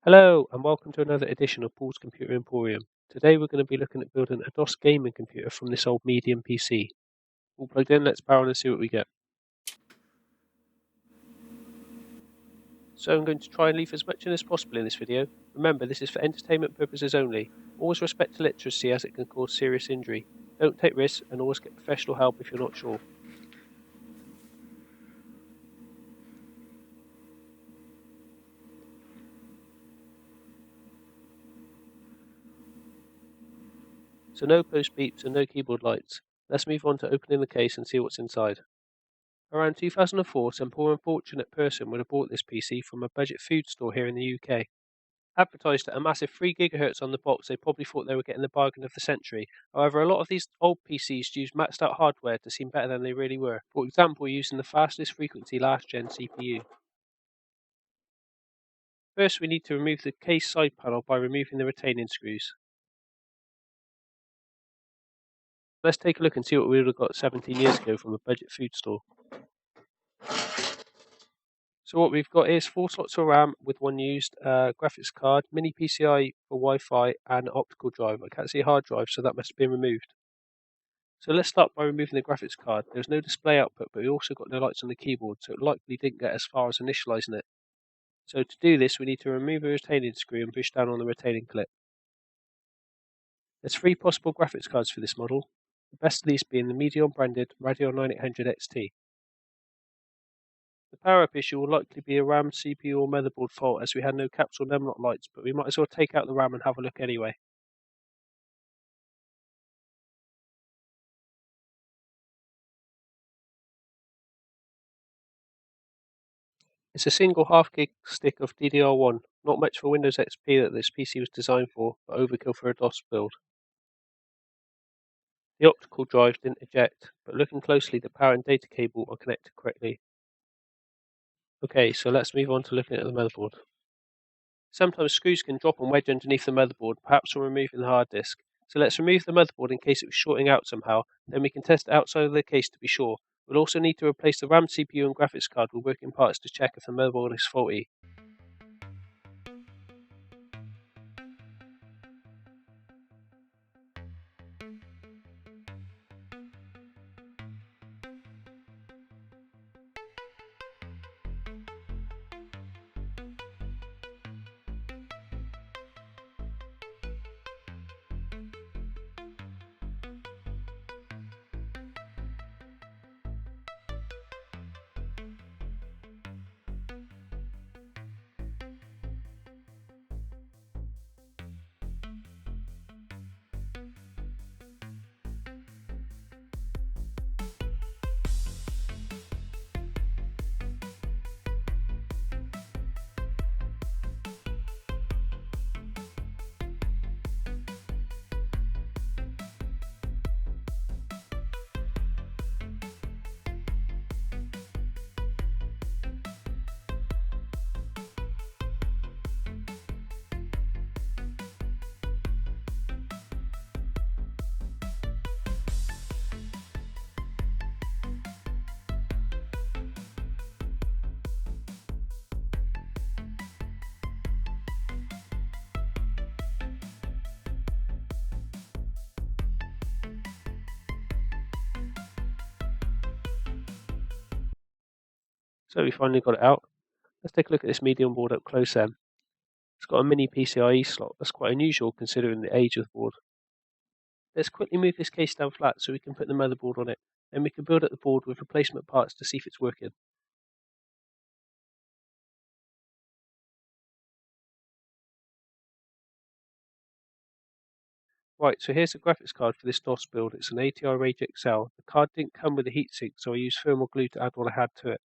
Hello and welcome to another edition of Paul's Computer Emporium. Today we're going to be looking at building a DOS gaming computer from this old medium PC. All plugged in, let's power on and see what we get. So I'm going to try and leave as much in as possible in this video. Remember, this is for entertainment purposes only. Always respect literacy as it can cause serious injury. Don't take risks and always get professional help if you're not sure. So no post beeps and no keyboard lights. Let's move on to opening the case and see what's inside. Around 2004, some poor unfortunate person would have bought this PC from a budget food store here in the UK. Advertised at a massive 3 gigahertz on the box, they probably thought they were getting the bargain of the century. However, a lot of these old PCs used maxed out hardware to seem better than they really were. For example, using the fastest frequency last gen CPU. First, we need to remove the case side panel by removing the retaining screws. Let's take a look and see what we would have got 17 years ago from a budget food store. So what we've got is 4 slots of RAM with one used, graphics card, mini PCI for Wi-Fi, and an optical drive. I can't see a hard drive, so that must have been removed. So let's start by removing the graphics card. There's no display output, but we also got no lights on the keyboard, so it likely didn't get as far as initializing it. So to do this, we need to remove the retaining screw and push down on the retaining clip. There's 3 possible graphics cards for this model, the best of these being the Medion branded Radeon 9800 XT. The power-up issue will likely be a RAM, CPU or motherboard fault as we had no caps or numlock lights, but we might as well take out the RAM and have a look anyway. It's a single half-gig stick of DDR1, not much for Windows XP that this PC was designed for, but overkill for a DOS build. The optical drive didn't eject, but looking closely the power and data cable are connected correctly. Okay, so let's move on to looking at the motherboard. Sometimes screws can drop and wedge underneath the motherboard, perhaps from removing the hard disk. So let's remove the motherboard in case it was shorting out somehow, then we can test it outside of the case to be sure. We'll also need to replace the RAM, CPU and graphics card with working parts to check if the motherboard is faulty. So we finally got it out. Let's take a look at this Medion board up close then. It's got a mini PCIe slot. That's quite unusual considering the age of the board. Let's quickly move this case down flat so we can put the motherboard on it. Then we can build up the board with replacement parts to see if it's working. Right, so here's the graphics card for this DOS build. It's an ATI Rage XL. The card didn't come with a heatsink, so I used thermal glue to add what I had to it.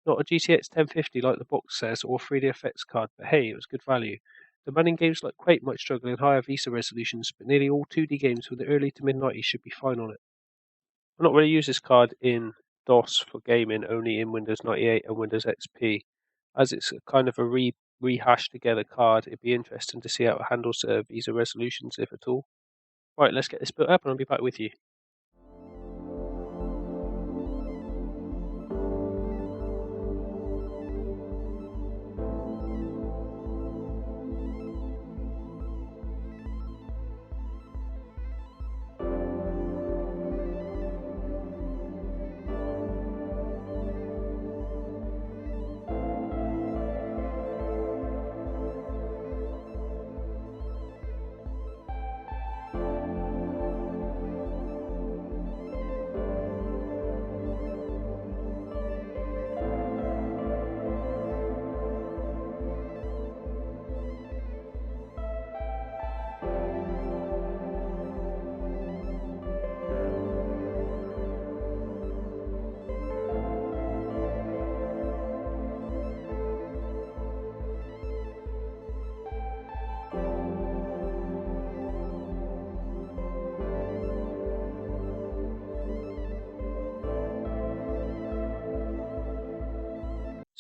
Not a GTX 1050 like the box says, or 3D effects card, but hey, it was good value. The running games like Quake might struggle in higher VESA resolutions, but nearly all 2D games from the early to mid-90s should be fine on it. I've not really used this card in DOS for gaming, only in Windows 98 and Windows XP. As it's kind of a rehashed together card, it'd be interesting to see how it handles VESA resolutions, if at all. Right, let's get this built up and I'll be back with you.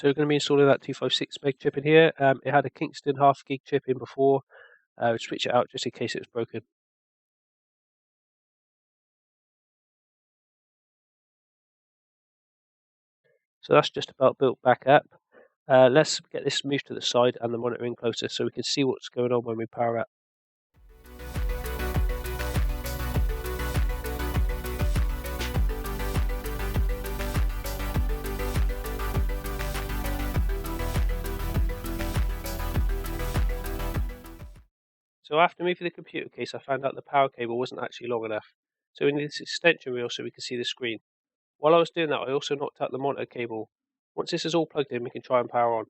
So we're going to be installing that 256 meg chip in here. It had a Kingston half gig chip in before. Switch it out just in case it was broken. So that's just about built back up. Let's get this moved to the side and the monitor in closer so we can see what's going on when we power up. So after moving the computer case, I found out the power cable wasn't actually long enough. So we need this extension reel so we can see the screen. While I was doing that, I also knocked out the monitor cable. Once this is all plugged in, we can try and power on.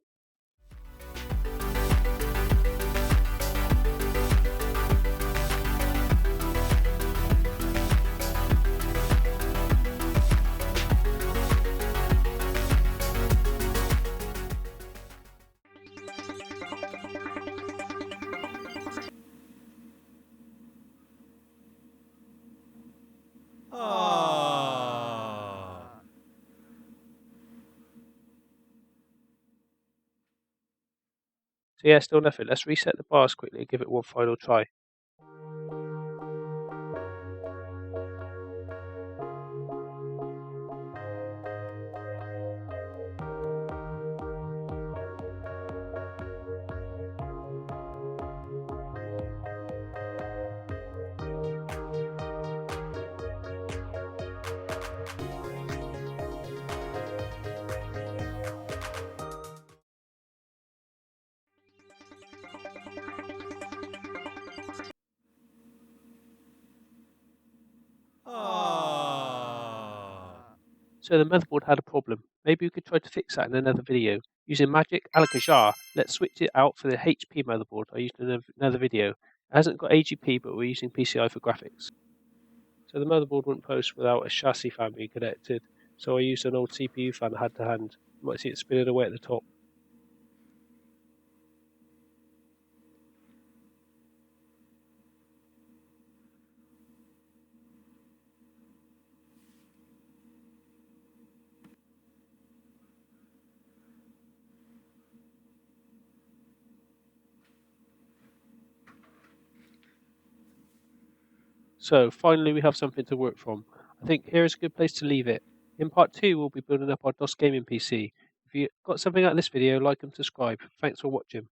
So yeah, still nothing. Let's reset the BIOS quickly and give it one final try. So the motherboard had a problem. Maybe we could try to fix that in another video. Using Magic Alakazar, let's switch it out for the HP motherboard I used in another video. It hasn't got AGP, but we're using PCI for graphics. So the motherboard wouldn't post without a chassis fan being connected, so I used an old CPU fan I had to hand. You might see it spinning away at the top. So finally we have something to work from. I think here is a good place to leave it. In part 2 we'll be building up our DOS gaming PC. If you got something out of this video, like and subscribe. Thanks for watching.